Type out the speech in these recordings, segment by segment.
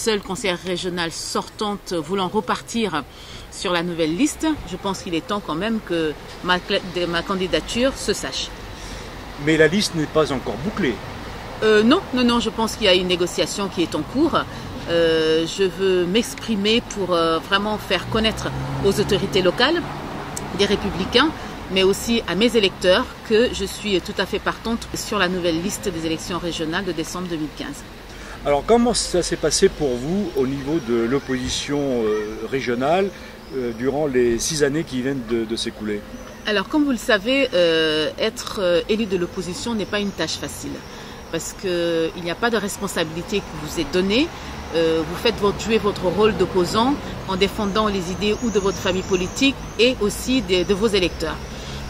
seule conseillère régionale sortante voulant repartir sur la nouvelle liste, je pense qu'il est temps quand même que ma candidature se sache. Mais la liste n'est pas encore bouclée. Non, je pense qu'il y a une négociation qui est en cours. Je veux m'exprimer pour vraiment faire connaître aux autorités locales, des Républicains, mais aussi à mes électeurs que je suis tout à fait partante sur la nouvelle liste des élections régionales de décembre 2015. Alors comment ça s'est passé pour vous au niveau de l'opposition régionale durant les 6 années qui viennent de s'écouler? Alors comme vous le savez, être élu de l'opposition n'est pas une tâche facile parce qu'il n'y a pas de responsabilité qui vous est donnée. Vous faites jouer votre rôle d'opposant en défendant les idées ou de votre famille politique et aussi de vos électeurs.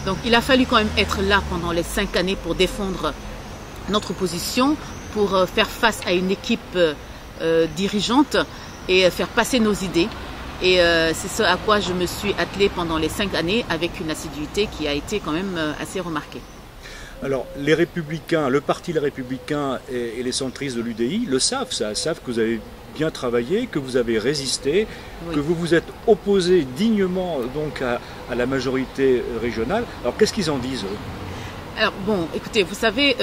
Donc il a fallu quand même être là pendant les 5 années pour défendre notre position, pour faire face à une équipe dirigeante et faire passer nos idées. Et c'est ce à quoi je me suis attelée pendant les 5 années avec une assiduité qui a été quand même assez remarquée. Alors les Républicains, le parti Les Républicains et les centristes de l'UDI le savent, savent que vous avez bien travaillé, que vous avez résisté, oui, que vous vous êtes opposé dignement donc à la majorité régionale. Alors qu'est-ce qu'ils en disent eux? Alors bon, écoutez, vous savez,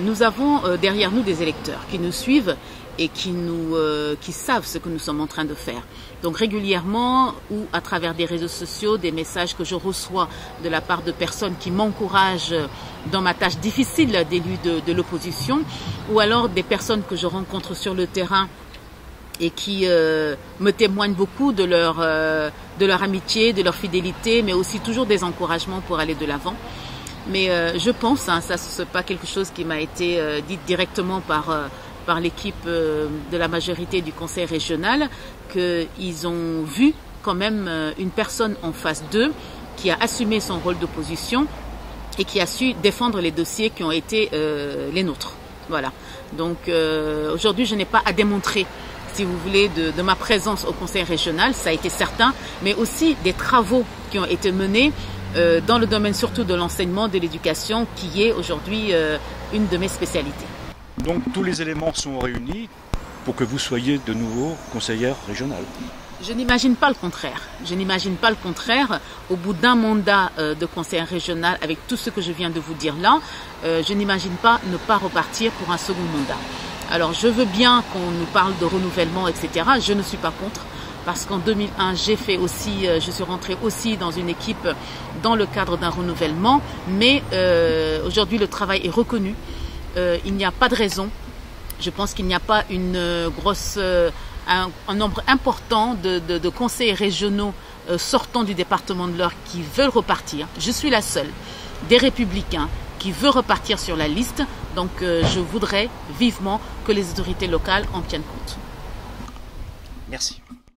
nous avons derrière nous des électeurs qui nous suivent et qui savent ce que nous sommes en train de faire. Donc régulièrement ou à travers des réseaux sociaux, des messages que je reçois de la part de personnes qui m'encouragent dans ma tâche difficile d'élu de l'opposition, ou alors des personnes que je rencontre sur le terrain et qui me témoignent beaucoup de leur amitié, de leur fidélité, mais aussi toujours des encouragements pour aller de l'avant. Mais je pense, ça c'est pas quelque chose qui m'a été dit directement par l'équipe de la majorité du conseil régional, qu'ils ont vu quand même une personne en face d'eux qui a assumé son rôle d'opposition et qui a su défendre les dossiers qui ont été les nôtres. Voilà. Donc aujourd'hui, je n'ai pas à démontrer, si vous voulez, de ma présence au conseil régional, ça a été certain, mais aussi des travaux qui ont été menés dans le domaine surtout de l'enseignement, de l'éducation, qui est aujourd'hui une de mes spécialités. Donc tous les éléments sont réunis pour que vous soyez de nouveau conseillère régionale. Je n'imagine pas le contraire. Je n'imagine pas le contraire. Au bout d'un mandat de conseillère régionale, avec tout ce que je viens de vous dire là, je n'imagine pas ne pas repartir pour un second mandat. Alors je veux bien qu'on nous parle de renouvellement, etc. Je ne suis pas contre. Parce qu'en 2001, je suis rentrée aussi dans une équipe dans le cadre d'un renouvellement. Mais aujourd'hui, le travail est reconnu. Il n'y a pas de raison. Je pense qu'il n'y a pas un nombre important de conseillers régionaux sortant du département de l'Eure qui veulent repartir. Je suis la seule des Républicains qui veut repartir sur la liste. Donc je voudrais vivement que les autorités locales en tiennent compte. Merci.